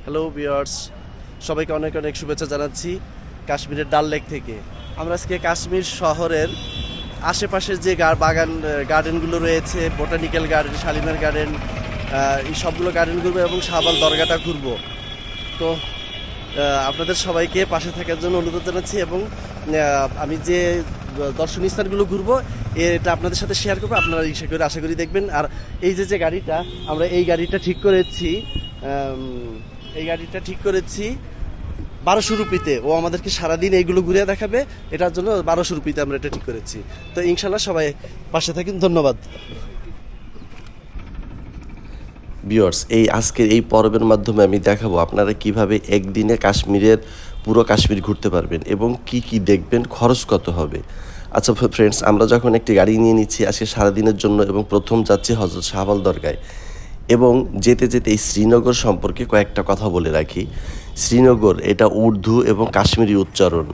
Hello viewers, সবাইকে অনেক অনেক শুভেচ্ছা জানাচ্ছি কাশ্মীরের ডাল লেক থেকে। আমরা আজকে কাশ্মীর শহরের আশেপাশের যে গার্ডেনগুলো রয়েছে, বোটানিক্যাল গার্ডেন, শালিমার গার্ডেন, এই সবগুলো গার্ডেন ঘুরবো এবং শাহবাল দরগাটা ঘুরবো। তো আপনাদের সবাইকে পাশে থাকার জন্য অনুরোধ জানাচ্ছি এবং আমি যে দর্শনীয় স্থানগুলো ঘুরবো এটা আপনাদের সাথে শেয়ার করবো। আপনারা আশা করি দেখবেন। আর এই যে গাড়িটা, আমরা এই গাড়িটা ঠিক করেছি, এই গাড়িটা ঠিক করেছি 1200 রুপিতে। ও আমাদেরকে সারাদিন এইগুলো ঘুরে দেখাবে, এটার জন্য 1200 রুপিতে আমরা এটা ঠিক করেছি। তো ইনশাল্লাহ সবাই পাশে থাকুন, ধন্যবাদ। ভিউয়ার্স, এই আজকের এই পর্বের মাধ্যমে আমি দেখাবো আপনারা কিভাবে একদিনে কাশ্মীরের পুরো কাশ্মীর ঘুরতে পারবেন এবং কি কি দেখবেন, খরচ কত হবে। আচ্ছা ফ্রেন্ডস, আমরা যখন একটি গাড়ি নিয়ে নিচ্ছি আজকে সারাদিনের জন্য এবং প্রথম যাচ্ছি হজরত শাহবাল দরগায়। এবং যেতে যেতে এই শ্রীনগর সম্পর্কে কয়েকটা কথা বলে রাখি। শ্রীনগর এটা উর্দু এবং কাশ্মীরি উচ্চারণ।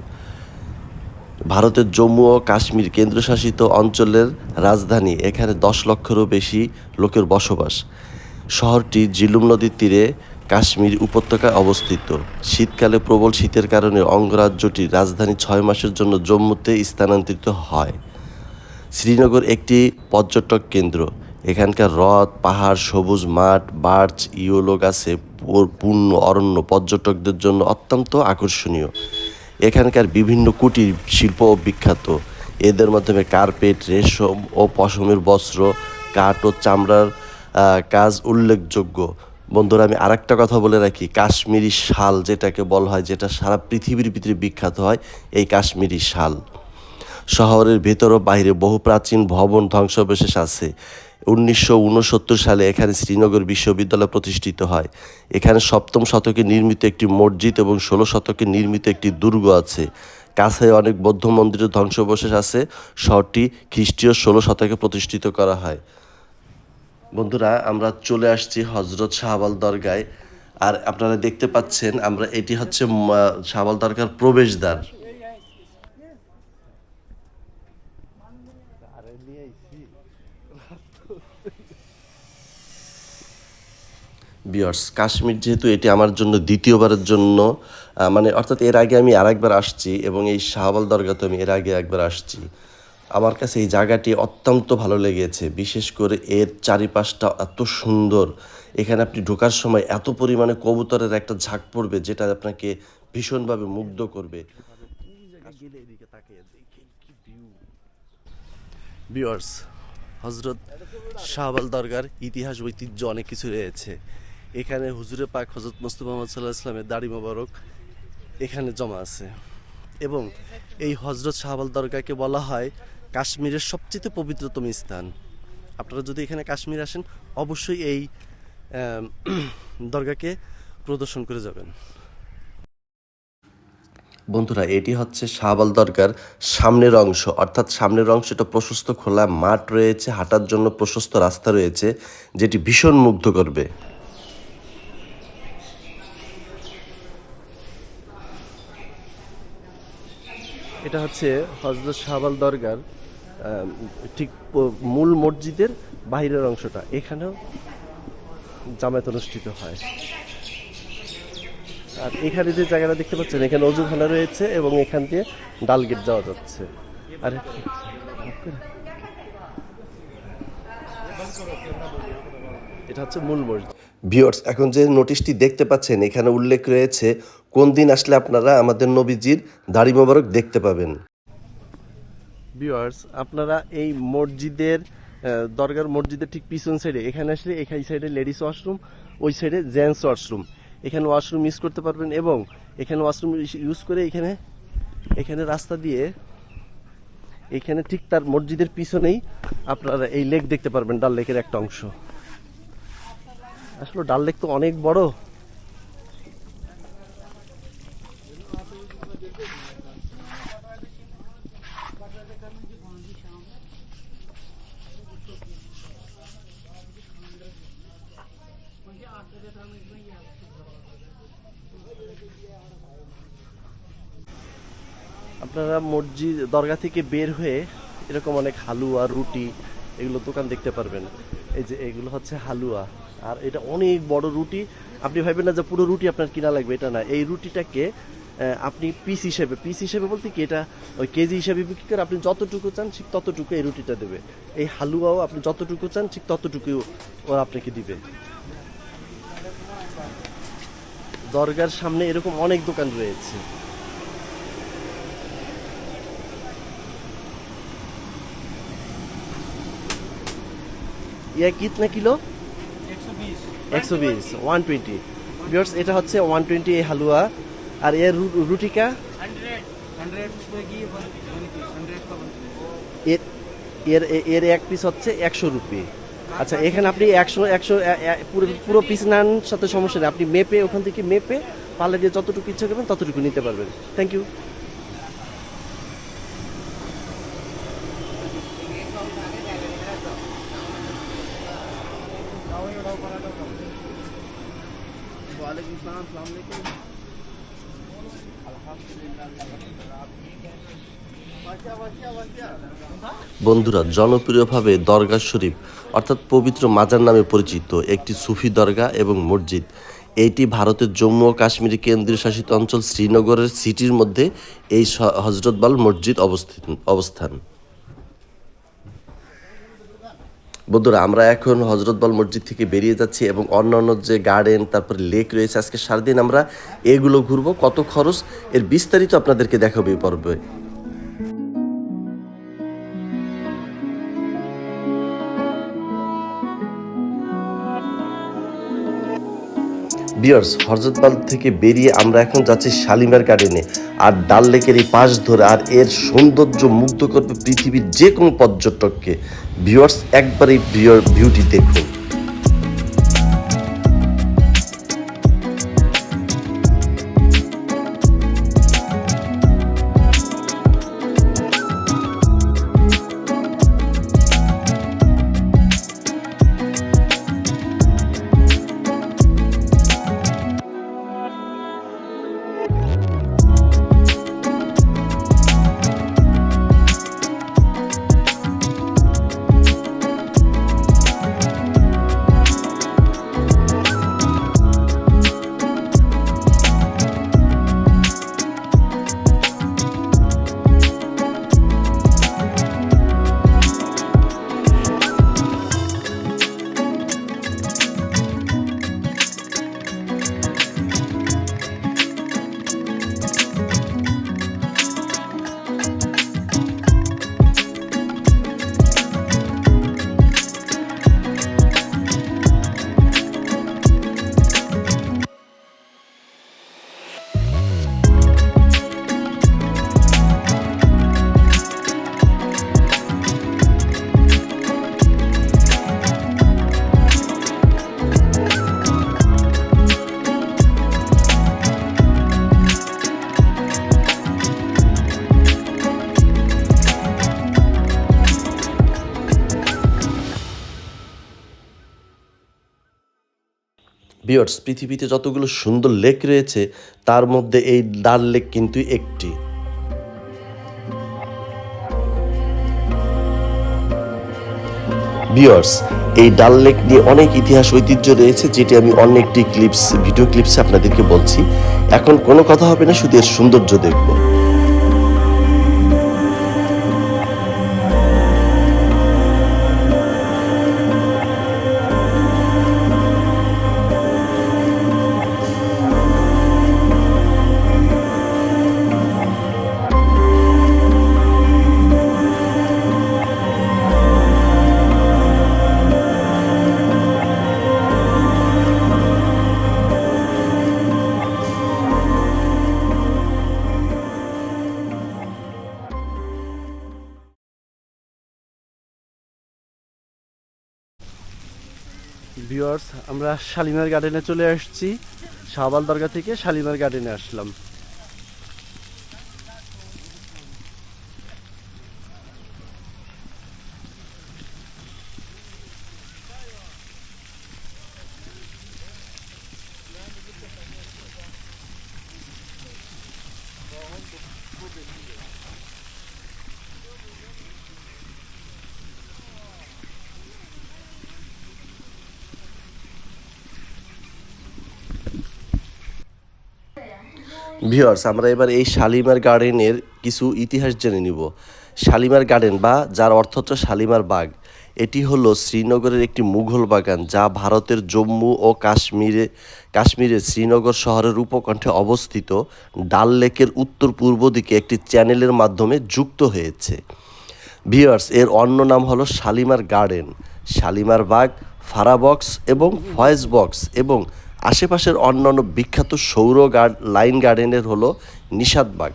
ভারতের জম্মু ও কাশ্মীর কেন্দ্রশাসিত অঞ্চলের রাজধানী। এখানে 10 লক্ষেরও বেশি লোকের বসবাস। শহরটি ঝিলুম নদীর তীরে কাশ্মীর উপত্যকায় অবস্থিত। শীতকালে প্রবল শীতের কারণে অঙ্গরাজ্যটির রাজধানী 6 মাসের জন্য জম্মুতে স্থানান্তরিত হয়। শ্রীনগর একটি পর্যটক কেন্দ্র। এখানকার হ্রদ, পাহাড়, সবুজ মাঠ, বার্চ, ইয়েলো গাছে পূর্ণ অরণ্য পর্যটকদের জন্য অত্যন্ত আকর্ষণীয়। এখানকার বিভিন্ন কুটির শিল্পও বিখ্যাত। এদের মাধ্যমে কার্পেট, রেশম ও পশমের বস্ত্র, কাঠ ও চামড়ার কাজ উল্লেখযোগ্য। বন্ধুরা, আমি আরেকটা কথা বলে রাখি, কাশ্মীরি শাল যেটাকে বলা হয়, যেটা সারা পৃথিবীর ভিতরে বিখ্যাত হয়, এই কাশ্মীরি শাল। শহরের ভেতর ও বাইরে বহু প্রাচীন ভবন ধ্বংসাবশেষ আছে। 1969 সালে এখানে শ্রীনগর বিশ্ববিদ্যালয় প্রতিষ্ঠিত হয়। এখানে 7ম শতকে নির্মিত একটি মসজিদ এবং 16 শতকে নির্মিত একটি দুর্গ আছে। কাছে অনেক বৌদ্ধ মন্দিরের ধ্বংসাবশেষ আছে। শহরটি খ্রিস্টীয় 16 শতকে প্রতিষ্ঠিত করা হয়। বন্ধুরা, আমরা চলে আসছি হজরত শাহবাল দরগায়। আর আপনারা দেখতে পাচ্ছেন এটি হচ্ছে শাহবাল দরগার প্রবেশদ্বার। ভিউয়ার্স, কাশ্মীর যেহেতু এটি আমার জন্য দ্বিতীয়বারের জন্য অর্থাৎ এর আগে আমি আরেকবার আসছি এবং এই শাহবাল দরগাতে আমি এর আগে একবার আসছি। আমার কাছে এই জায়গাটি অত্যন্ত ভালো লেগেছে, বিশেষ করে এর চারিপাশটা এত সুন্দর। এখানে আপনি ঢোকার সময় এত পরিমাণে কবুতরের একটা ঝাঁক পড়বে যেটা আপনাকে ভীষণভাবে মুগ্ধ করবে। ভিউয়ার্স, হজরত শাহবাল দরগার ইতিহাস ঐতিহ্য অনেক কিছু রয়েছে। এখানে হুজুরে পাক হজরত মুস্তাফা মুহাম্মদ সাল্লাল্লাহু আলাইহি ওয়াসাল্লামের দাড়ি মোবারক এখানে জমা আছে। এবং এই হজরত শাহবাল দরগাকে বলা হয় কাশ্মীরের সবচেয়ে পবিত্রতম স্থান। আপনারা যদি এখানে কাশ্মীর আসেন, অবশ্যই এই দরগাকে প্রদর্শন করে যাবেন। বন্ধুরা, এটি হচ্ছে শাহবাল দরগার সামনের অংশ, অর্থাৎ সামনের অংশটা প্রশস্ত খোলা মাঠ রয়েছে, হাঁটার জন্য প্রশস্ত রাস্তা রয়েছে, যেটি ভীষণ মুগ্ধ করবে। এটা হচ্ছে হজরত শাহবাল দরগার ঠিক মূল মসজিদের বাহিরের অংশটা। এখানেও জামায়াত অনুষ্ঠিত হয়। আর এখানে যে জায়গাটা দেখতে পাচ্ছেন, এখানে অজুখানা রয়েছে এবং এখান দিয়ে ডালগেট যাওয়া যাচ্ছে। আর এটা হচ্ছে মূল মসজিদ। ভিউয়ার্স, এখন যে নোটিশটি দেখতে পাচ্ছেন এখানে উল্লেখ রয়েছে কোন দিন আসলে আপনারা আমাদের নবীজির দাড়ি মোবারক দেখতে পাবেন। ভিউয়ার্স, আপনারা এই মসজিদের দরগার মসজিদের ঠিক পিছন সাইডে এখানে আসলে এই সাইডে লেডিস ওয়াশরুম, ওই সাইডে জেন্টস ওয়াশরুম। এখানে ওয়াশরুম ইউজ করতে পারবেন এবং এখানে ওয়াশরুম ইউজ করে এখানে রাস্তা দিয়ে এখানে ঠিক তার মসজিদের পিছনেই আপনারা এই লেক দেখতে পারবেন, ডাল লেকের একটা অংশ। আসলে ডাল লেক তো অনেক বড়। আপনারা মসজিদ দরগা থেকে বের হয়ে এরকম অনেক হালুয়া, রুটি, এগুলো দোকান দেখতে পারবেন। এই যে এগুলো হচ্ছে হালুয়া। আর এটা অনেক বড় রুটি। আপনি ভাববেন না যে পুরো রুটি আপনার কিনা লাগবে, এটা না। এই রুটিটাকে আপনি পিস হিসেবে বলতে কি, এটা ওই কেজি হিসেবে বিক্রি করে। আপনি যতটুকু চান ঠিক ততটুকু এই রুটিটা দেবে। এই হালুয়াও আপনি যতটুকু চান ঠিক ততটুকু ওরা আপনাকে দিবে। দরগার সামনে এরকম অনেক দোকান রয়েছে। ইয়া কিতনা কিলো? 120, 120 ভিউয়ার্স, এটা হচ্ছে 120 এই হালুয়া। আর এর রুটিকা 100 रुपए की 1 पीस 100 का 1 এর এর এর এক পিস হচ্ছে 100 রুপি। আচ্ছা, এখানে আপনি 100 পুরো পুরো পিস নেন, সাথে সমস্যা নেই। আপনি মেপে, ওখান থেকে মেপে পাল্লা দিয়ে যতটুকু ইচ্ছা করবেন ততটুকু নিতে পারবেন। Thank you. ওয়ালাইকুম আসসালাম, আসসালামু আলাইকুম। বন্ধুরা, জনপ্রিয়ভাবে দরগা শরীফ অর্থাৎ পবিত্র মাজার নামে পরিচিত একটি সুফি দরগা এবং মসজিদ। এইটি ভারতের জম্মু ও কাশ্মীরের কেন্দ্রীয় শাসিত অঞ্চল শ্রীনগরের সিটির মধ্যে এই হজরতবাল মসজিদ অবস্থান। বন্ধুরা, আমরা এখন হজরতবাল মসজিদ থেকে বেরিয়ে যাচ্ছি এবং অন্যান্য যে গার্ডেন, তারপর লেক রয়েছে, আজকে সারাদিন আমরা এগুলো ঘুরবো। কত খরচ এর বিস্তারিত আপনাদেরকে দেখাবো এই পর্বে। ভিউয়ার্স, হযরতবাল থেকে বেরিয়ে আমরা এখন যাচ্ছি শালিমার গার্ডেনে। আর ডাল লেকের এই পাশ ধরে, আর এর সৌন্দর্য মুগ্ধ করবে পৃথিবীর যে কোনো পর্যটককে। ভিউয়ার্স, একবার এই বিউটি দেখুন। ভিউয়ার্স, পৃথিবীতে যতগুলো সুন্দর লেক রয়েছে তার মধ্যে এই ডাল লেক কিন্তু একটি। ভিউয়ার্স, এই ডাল লেক নিয়ে অনেক ইতিহাস ঐতিহ্য রয়েছে, যেটি আমি অন্য একটি ভিডিও ক্লিপসে আপনাদেরকে বলছি। এখন কোনো কথা হবে না, শুধু এর সৌন্দর্য দেখব। ভিউয়ার্স, আমরা শালিমার গার্ডেনে চলে আসছি। শাহবাল দরগা থেকে শালিমার গার্ডেনে আসলাম। ভিউয়ার্স, আমরা এবার এই শালিমার গার্ডেনের কিছু ইতিহাস জেনে নিব। শালিমার গার্ডেন বা যার অর্থ হচ্ছে শালিমার বাগ, এটি হলো শ্রীনগরের একটি মুঘল বাগান যা ভারতের জম্মু ও কাশ্মীরের শ্রীনগর শহরের উপকণ্ঠে অবস্থিত ডাল লেকের উত্তর পূর্ব দিকে একটি চ্যানেলের মাধ্যমে যুক্ত হয়েছে। ভিউয়ার্স, এর অন্য নাম হলো শালিমার গার্ডেন, শালিমার বাগ, ফারা বক্স এবং ফয়েজ বক্স এবং আশেপাশের অন্যান্য বিখ্যাত সৌর লাইন গার্ডেনের হলো নিষাদ বাগ।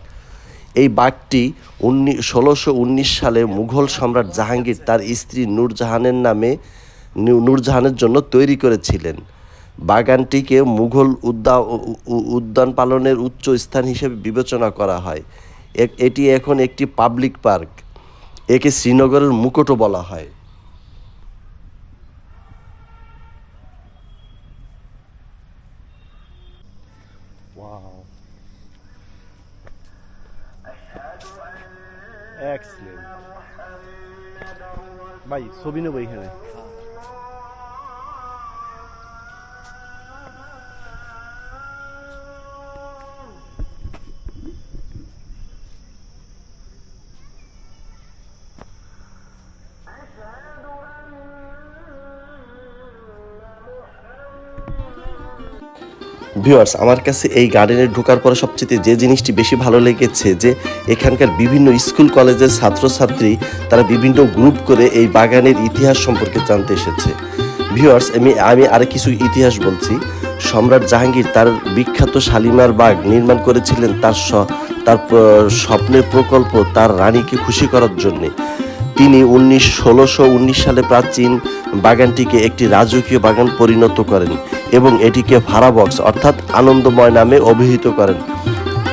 এই বাগটি 1619 সালে মুঘল সম্রাট জাহাঙ্গীর তার স্ত্রী নূরজাহানের জন্য তৈরি করেছিলেন। বাগানটিকে মুঘল উদ্যান পালনের উচ্চ স্থান হিসেবে বিবেচনা করা হয়। এটি এখন একটি পাবলিক পার্ক। একে শ্রীনগরের মুকুটও বলা হয়। এক্সেলেন্ট ভাই, ছবি নেবো এখানে। ভিউয়ার্স, আমার কাছে এই গার্ডেনে ঢোকার পরে সবচেয়ে যে জিনিসটি বেশি ভালো লেগেছে যে এখানকার বিভিন্ন স্কুল কলেজের ছাত্রছাত্রী তারা বিভিন্ন গ্রুপ করে এই বাগানের ইতিহাস সম্পর্কে জানতে এসেছে। ভিউয়ার্স, আমি আরও কিছু ইতিহাস বলছি। সম্রাট জাহাঙ্গীর তার বিখ্যাত শালিমার বাগ নির্মাণ করেছিলেন তার স্বপ্নের প্রকল্প তার রানীকে খুশি করার জন্যে। তিনি 1619 সালে প্রাচীন বাগানটিকে একটি রাজকীয় বাগান পরিণত করেন এবং এটিকে ফারা বক্স অর্থাৎ আনন্দময় নামে অভিহিত করেন।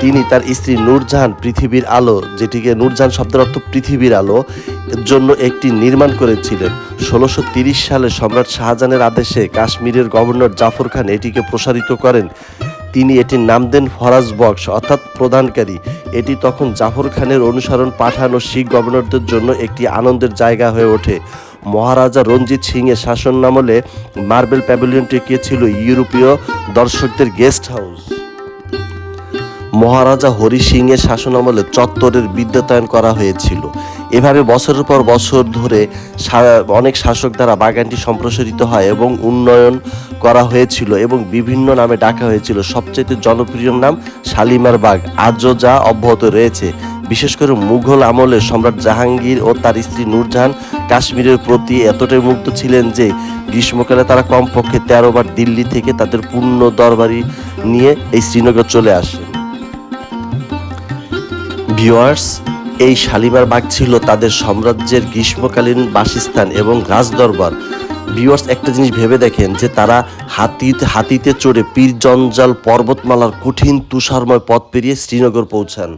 তিনি তার স্ত্রী নূরজাহান পৃথিবীর আলো, যেটিকে নূরজাহান শব্দের অর্থ পৃথিবীর আলো, এর জন্য একটি নির্মাণ করেছিলেন। 1630 সালে সম্রাট শাহজাহানের আদেশে কাশ্মীরের গভর্নর জাফর খান এটিকে প্রসারিত করেন। তিনি এটির নাম দেন ফরাজ বক্স অর্থাৎ প্রদানকারী। এটি তখন জাফর খানের অনুসরণ পাঠান ও শিখ গভর্নরদের জন্য একটি আনন্দের জায়গা হয়ে ওঠে। মহারাজা রঞ্জিত সিংয়ের শাসনামলে মার্বেল প্যাভিলিয়নটি ছিল ইউরোপীয় দর্শকদের গেস্ট হাউস। মহারাজা হরি সিংয়ের শাসনামলে চত্বরের বিদ্যুতায়ন করা হয়েছিল। এভাবে বছরের পর বছর ধরে অনেক শাসক দ্বারা বাগানটি সম্প্রসারিত হয় এবং উন্নয়ন করা হয়েছিল এবং বিভিন্ন নামে ডাকা হয়েছিল। সবচেয়ে জনপ্রিয় নাম শালিমার বাগ আজও যা অব্যাহত রয়েছে। বিশেষ করে মুঘল আমলে সম্রাট জাহাঙ্গীর ও তার স্ত্রী নূরজাহান কাশ্মীরের প্রতি এতটাই মুগ্ধ ছিলেন যে গ্রীষ্মকালে তারা কমপক্ষে 13 বার দিল্লি থেকে তাদের পূর্ণ দরবারি নিয়ে এই শ্রীনগর চলে আসেন। ভিউয়ার্স, এই শালিমার বাগ ছিল তাদের সাম্রাজ্যের গ্রীষ্মকালীন বাসস্থান এবং রাজদরবার। ভিউয়ার্স, একটা জিনিস ভেবে দেখেন যে তারা হাতিতে চড়ে পীর জঞ্জাল পর্বতমালার কঠিন তুষারময় পথ পেরিয়ে শ্রীনগর পৌঁছান।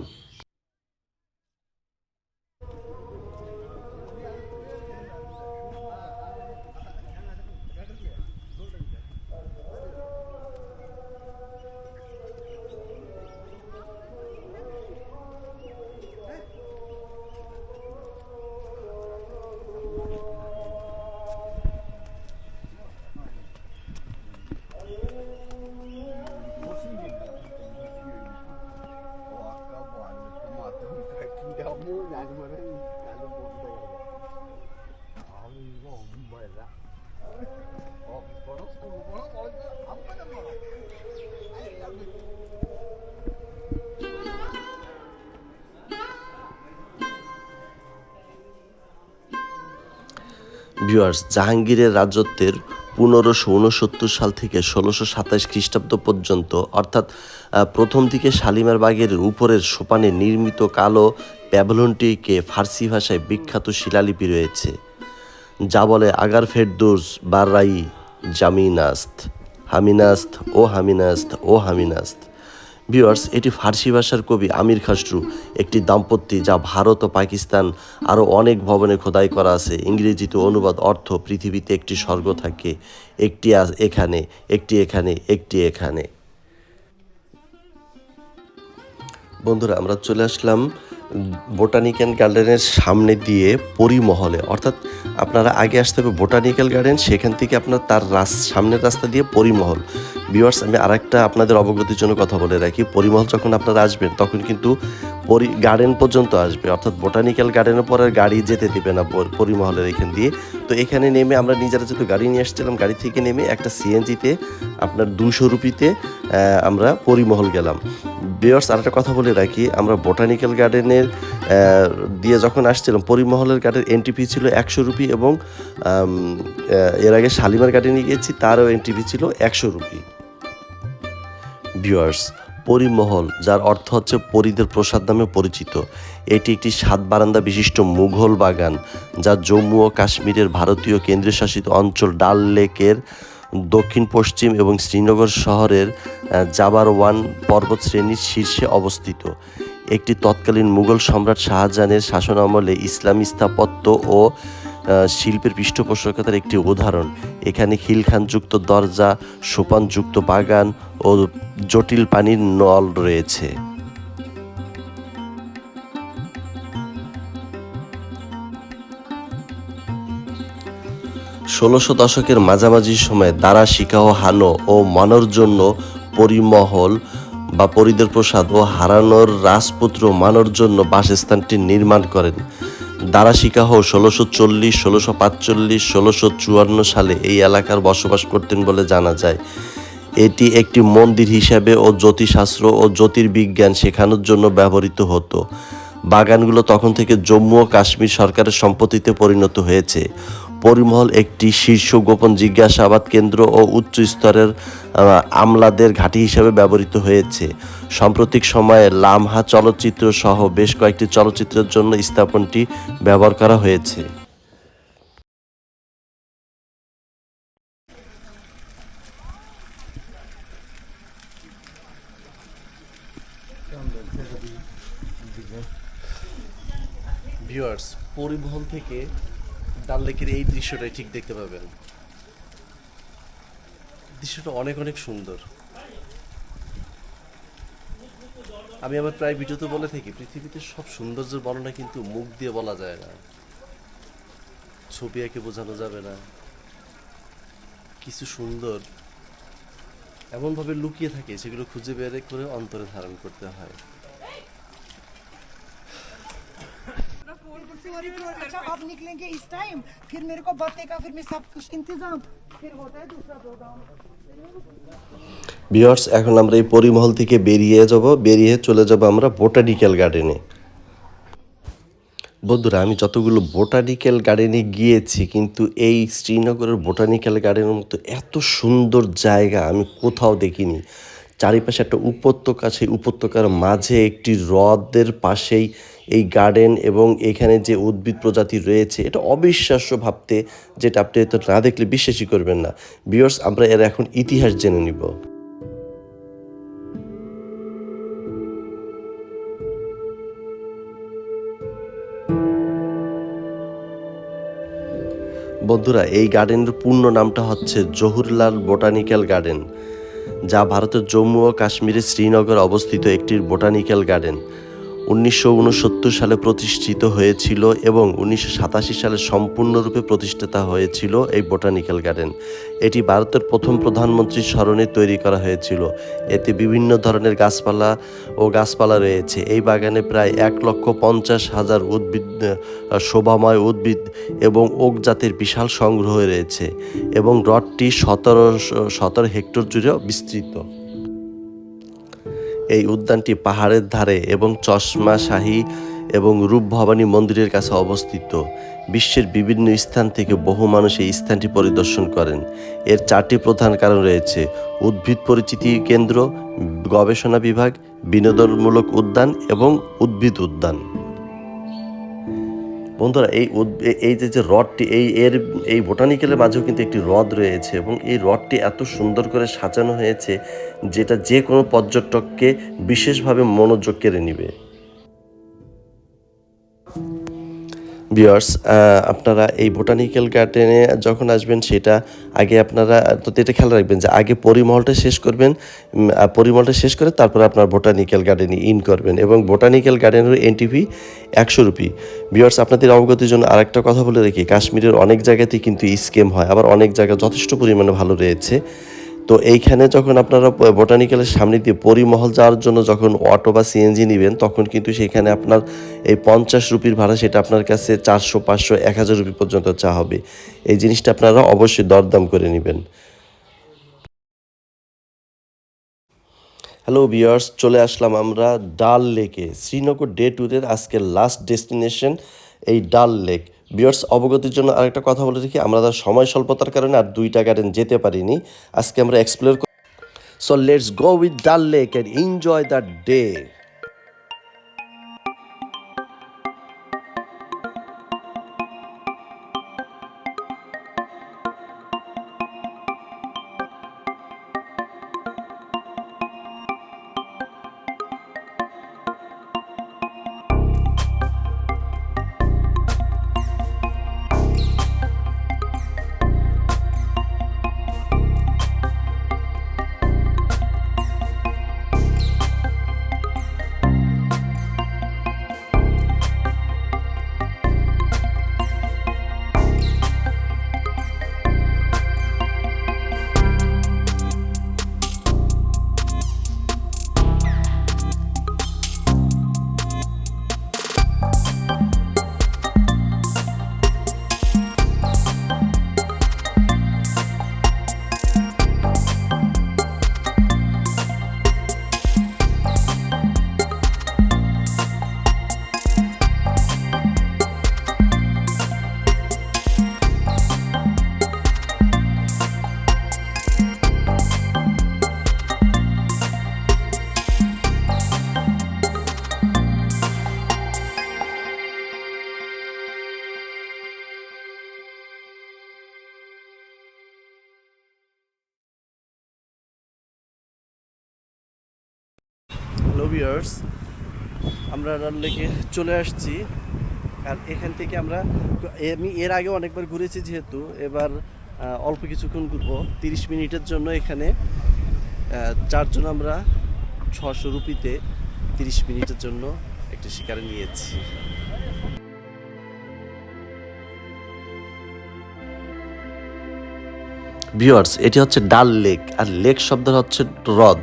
ভিউয়ার্স, জাহাঙ্গীরের রাজত্বের 1569 সাল থেকে 1627 খ্রিস্টাব্দ পর্যন্ত অর্থাৎ প্রথম দিকে শালিমার বাগের উপরের সোপানে নির্মিত কালো প্যাভিলিয়নটিকে ফার্সি ভাষায় বিখ্যাত শিলালিপি রয়েছে যা বলে আগার ফেরদৌস বাররাই জামিনাস্ত হামিনাস্ত ও হামিনাস্ত ও হামিনাস্ত। ভিউয়ার্স, এটি ফার্সি ভাষার কবি আমির খসরু একটি দাম্পত্য যা ভারত ও পাকিস্তান আরও অনেক ভবনে খোদাই করা আছে। ইংরেজিতে অনুবাদ অর্থ পৃথিবীতে একটি স্বর্গ থাকে, একটি এখানে, একটি এখানে, একটি এখানে। বন্ধুরা, আমরা চলে আসলাম বোটানিক্যাল গার্ডেনের সামনে দিয়ে পরিমহলে, অর্থাৎ আপনারা আগে আসতে হবে বোটানিক্যাল গার্ডেন, সেখান থেকে আপনার তার সামনের রাস্তা দিয়ে পরিমহল। ভিউয়ার্স, আমি আরেকটা আপনাদের অবগতির জন্য কথা বলে রাখি, পরিমহল যখন আপনারা আসবেন তখন কিন্তু গার্ডেন পর্যন্ত আসবে, অর্থাৎ বোটানিক্যাল গার্ডেনের পরে গাড়ি যেতে দেবে না পরিমহলের এখান দিয়ে। তো এখানে নেমে আমরা নিজেরা যেহেতু গাড়ি নিয়ে আসছিলাম, গাড়ি থেকে নেমে একটা সিএনজিতে আপনার 200 রুপিতে আমরা পরিমহল গেলাম। ভিউয়ার্স, আরেকটা কথা বলে রাখি, আমরা বোটানিক্যাল গার্ডেনের দিয়ে যখন আসছিলাম, পরিমহলের গার্ডের এন্ট্রি ফি ছিল 100 রুপি এবং এর আগে শালিমার গার্ডেনে গিয়েছি, তারও এন্ট্রি ফি ছিল 100 রুপি। ভিউয়ার্স, পরিমহল, যার অর্থ হচ্ছে পরীদের প্রসাদ নামে পরিচিত, এটি একটি 7 বারান্দা বিশিষ্ট মুঘল বাগান, যা জম্মু ও কাশ্মীরের ভারতীয় কেন্দ্রশাসিত অঞ্চল ডাল লেকের দক্ষিণ পশ্চিম এবং শ্রীনগর শহরের জাবারওয়ান পর্বতশ্রেণীর শীর্ষে অবস্থিত। একটি তৎকালীন মুঘল সম্রাট শাহজাহানের শাসনামলে ইসলামী স্থাপত্য ও শিল্পের পৃষ্ঠপোষকতার একটি উদাহরণ। এখানে খিলখানযুক্ত দরজা, সোপানযুক্ত বাগান ও জটিল পানির নল রয়েছে। 1600 দশকের মাঝামাঝি সময়ে দারা শিকাহ হানো ও মানোর জন্য পরিমহল বা পরিদের প্রসাদ ও হারানোর রাজপুত্র মানোর জন্য বাসস্থানটি নির্মাণ করেন। দারা শিকাহ 1640, 1645, 1654 সালে এই এলাকার বসবাস করতেন বলে জানা যায়। এটি একটি মন্দির হিসাবে ও জ্যোতিষশাস্ত্র ও জ্যোতির্বিজ্ঞান শেখানোর জন্য ব্যবহৃত হতো। বাগানগুলো তখন থেকে জম্মু ও কাশ্মীর সরকারের সম্পত্তিতে পরিণত হয়েছে। পরিমহল একটি শীর্ষ গোপন জিজ্ঞাসাবাদ কেন্দ্র ও উচ্চ স্তরের আমলাদের ঘাঁটি হিসাবে ব্যবহৃত হয়েছে। সাম্প্রতিক সময়ে লামহা চলচ্চিত্র সহ বেশ কয়েকটি চলচ্চিত্রের জন্য স্থাপনটি ব্যবহার করা হয়েছে। ভিউয়ার্স, পরিমহল থেকে ডাল লেকের এই দৃশ্যটাই ঠিক দেখতে পাবেন। দৃশ্যটা অনেক অনেক সুন্দর। আমি আমার প্রায় ভিডিওতে বলে থাকি, পৃথিবীতে সব সৌন্দর্যের বর্ণনা কিন্তু মুখ দিয়ে বলা যায় না, ছবি এঁকে বোঝানো যাবে না। কিছু সুন্দর এমনভাবে লুকিয়ে থাকে, সেগুলো খুঁজে বের করে অন্তরে ধারণ করতে হয়। अच्छा अब निकलेंगे इस टाइम, फिर मेरे को बत्ते का फिर मैं सब कुछ इंतजाम फिर होता है दूसरा प्रोग्राम। ভিউয়ার্স, এখন আমরা এই পরিমহল থেকে বেরিয়ে চলে যাব আমরা বোটানিক্যাল গার্ডেনে। বন্ধুরা, আমি যতগুলো বোটানিক্যাল গার্ডেনে গিয়েছি, কিন্তু এই শ্রীনগরের বোটানিক্যাল গার্ডেনের মতো এত সুন্দর জায়গা আমি কোথাও দেখিনি। চারিপাশে একটা উপত্যকা, সেই উপত্যকার মাঝে একটি হ্রদের পাশেই এই গার্ডেন এবং এখানে যে উদ্ভিদ প্রজাতি রয়েছে, এটা অবিশ্বাস্য ভাবতে, যেটা আপনি তো না দেখলে বিশ্বাসই করবেন না। ভিউয়ার্স, আমরা এর এখন ইতিহাস জেনে নিব। বন্ধুরা, এই গার্ডেনের পূর্ণ নামটা হচ্ছে জওহরলাল বোটানিক্যাল গার্ডেন, যা ভারতের জম্মু ও কাশ্মীরের শ্রীনগর অবস্থিত একটি বোটানিক্যাল গার্ডেন। 1969 সালে প্রতিষ্ঠিত হয়েছিল এবং 1987 সালে সম্পূর্ণরূপে প্রতিষ্ঠাতা হয়েছিল এই বোটানিক্যাল গার্ডেন। এটি ভারতের প্রথম প্রধানমন্ত্রীর স্মরণে তৈরি করা হয়েছিল। এতে বিভিন্ন ধরনের গাছপালা রয়েছে। এই বাগানে প্রায় 1,50,000 শোভাময় উদ্ভিদ এবং ওক জাতের বিশাল সংগ্রহ রয়েছে এবং হ্রদটি 17 হেক্টর জুড়ে বিস্তৃত। এই উদ্যানটি পাহাড়ের ধারে এবং চশমা শাহী এবং রূপ ভবানী মন্দিরের কাছে অবস্থিত। বিশ্বের বিভিন্ন স্থান থেকে বহু মানুষ এই স্থানটি পরিদর্শন করেন। এর 4টি প্রধান কারণ রয়েছে: উদ্ভিদ পরিচিতি কেন্দ্র, গবেষণা বিভাগ, বিনোদনমূলক উদ্যান এবং উদ্ভিদ উদ্যান। বন্ধুরা, এই যে হ্রদটি, এই বোটানিক্যালের মাঝেও কিন্তু একটি হ্রদ রয়েছে এবং এই হ্রদটি এত সুন্দর করে সাজানো হয়েছে, যেটা যে কোনো পর্যটককে বিশেষভাবে মনোযোগ কেড়ে নেবে। ভিউয়ার্স, আপনারা এই বোটানিক্যাল গার্ডেনে যখন আসবেন, সেটা আগে আপনারা তো এটা খেয়াল রাখবেন যে আগে পরিমহলটা শেষ করবেন, পরিমহলটা শেষ করে তারপরে আপনার বোটানিক্যাল গার্ডেনে ইন করবেন এবং বোটানিক্যাল গার্ডেনের এন্ট্রি ফি 100 রুপি। ভিউয়ার্স, আপনাদের অবগতির জন্য আরেকটা কথা বলে রাখি, কাশ্মীরের অনেক জায়গাতেই কিন্তু স্ক্যাম হয়, আবার অনেক জায়গা যথেষ্ট পরিমাণে ভালো রয়েছে। তো এইখানে যখন আপনারা বোটানিক্যালের সামনে দিয়ে পরিমহল যাওয়ার জন্য যখন অটো বা সিএনজি নেবেন তখন কিন্তু সেখানে আপনার এই 50 রুপির ভাড়া সেটা আপনার কাছে 400, 500, 1000 রুপি পর্যন্ত চা হবে। এই জিনিসটা আপনারা অবশ্যই দরদাম করে নেবেন। হ্যালো ভিউয়ার্স, চলে আসলাম আমরা ডাল লেকে। শ্রীনগর ডে ট্যুরের আজকের লাস্ট ডেস্টিনেশন এই ডাল লেক। ভিউয়ার্স, অবগতির জন্য আরেকটা কথা বলে রাখি, আমরা সময় স্বল্পতার কারণে আর 2টা গার্ডেন যেতে পারিনি। আজকে আমরা explore So let's go with Dal Lake and enjoy that day. Hello viewers, আমরা ডাল লেকে চলে আসছি। আর এখান থেকে আমি এর আগে অনেকবার ঘুরেছি, যেহেতু এবার অল্প কিছুক্ষণ ঘুরবো 30 মিনিটের জন্য। এখানে 4 জন আমরা 600 রুপিতে 30 মিনিটের জন্য একটা শিকারে নিয়েছি। ভিউয়ার্স, এটি হচ্ছে ডাল লেক, আর লেক শব্দ হচ্ছে হ্রদ,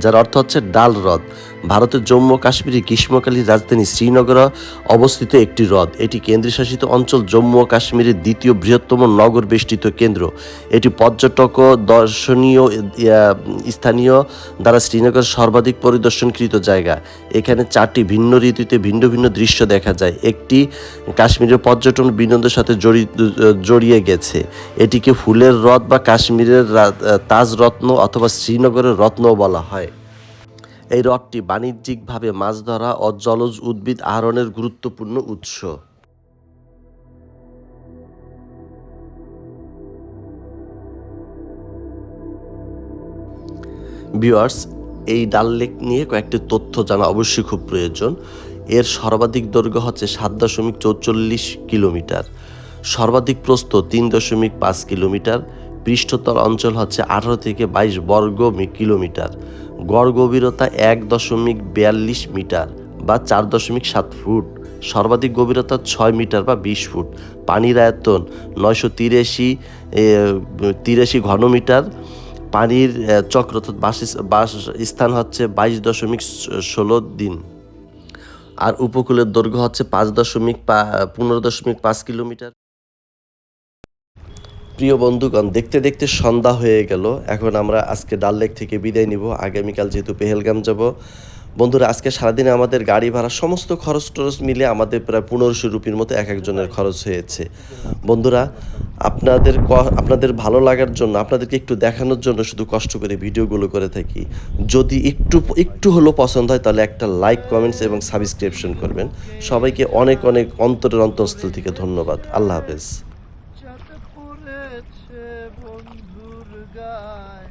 যার অর্থ হচ্ছে ডাল হ্রদ। ভারতের জম্মু কাশ্মীরের গ্রীষ্মকালীন রাজধানী শ্রীনগরে অবস্থিত একটি হ্রদ। এটি কেন্দ্রশাসিত অঞ্চল জম্মু ও কাশ্মীরের দ্বিতীয় বৃহত্তম নগর বেষ্টিত কেন্দ্র। এটি পর্যটক ও দর্শনীয় স্থানীয় দ্বারা শ্রীনগর সর্বাধিক পরিদর্শনকৃত জায়গা। এখানে 4টি ভিন্ন ঋতুতে ভিন্ন ভিন্ন দৃশ্য দেখা যায়। একটি কাশ্মীরের পর্যটন বিনোদনের সাথে জড়িয়ে গেছে। এটিকে ফুলের হ্রদ বা কাশ্মীরের তাজ রত্ন অথবা শ্রীনগরের রত্নও বলা হয়। এই হ্রদটি বাণিজ্যিকভাবে মাছ ধরা ও জলজ উদ্ভিদ আহরণের গুরুত্বপূর্ণ উৎস। ভিউয়ার্স, এই ডাল লেক নিয়ে কয়েকটি তথ্য জানা অবশ্যই খুব প্রয়োজন। এর সর্বাধিক দৈর্ঘ্য হচ্ছে 7.44 কিলোমিটার, সর্বাধিক প্রস্থ 3.5 কিলোমিটার, পৃষ্ঠতল অঞ্চল হচ্ছে 18 থেকে 22 বর্গ কিলোমিটার, গড় গভীরতা 1.42 মিটার বা 4.7 ফুট, সর্বাধিক গভীরতা 6 মিটার বা 20 ফুট, পানির আয়তন 983 ঘনমিটার, পানির চক্র অর্থাৎ বাসস্থান হচ্ছে 22.16 দিন, আর উপকূলের দৈর্ঘ্য হচ্ছে 15.5 কিলোমিটার। প্রিয় বন্ধুগণ, দেখতে দেখতে সন্ধ্যা হয়ে গেল। এখন আমরা আজকে ডাল লেক থেকে বিদায় নিব। আগামীকাল যেহেতু পেহেলগাম যাব। বন্ধুরা, আজকে সারাদিনে আমাদের গাড়ি ভাড়া সমস্ত খরচ টরচ মিলে আমাদের প্রায় 1500 রুপির মতো এক একজনের খরচ হয়েছে। বন্ধুরা, আপনাদের ভালো লাগার জন্য, আপনাদেরকে একটু দেখানোর জন্য শুধু কষ্ট করে ভিডিওগুলো করে থাকি। যদি একটু হলো পছন্দ হয় তাহলে একটা লাইক, কমেন্টস এবং সাবস্ক্রিপশন করবেন। সবাইকে অনেক অনেক অন্তরের অন্তঃস্থল থেকে ধন্যবাদ। আল্লাহ হাফেজ। চাঁদ পড়েছে বন্ধুর গায়।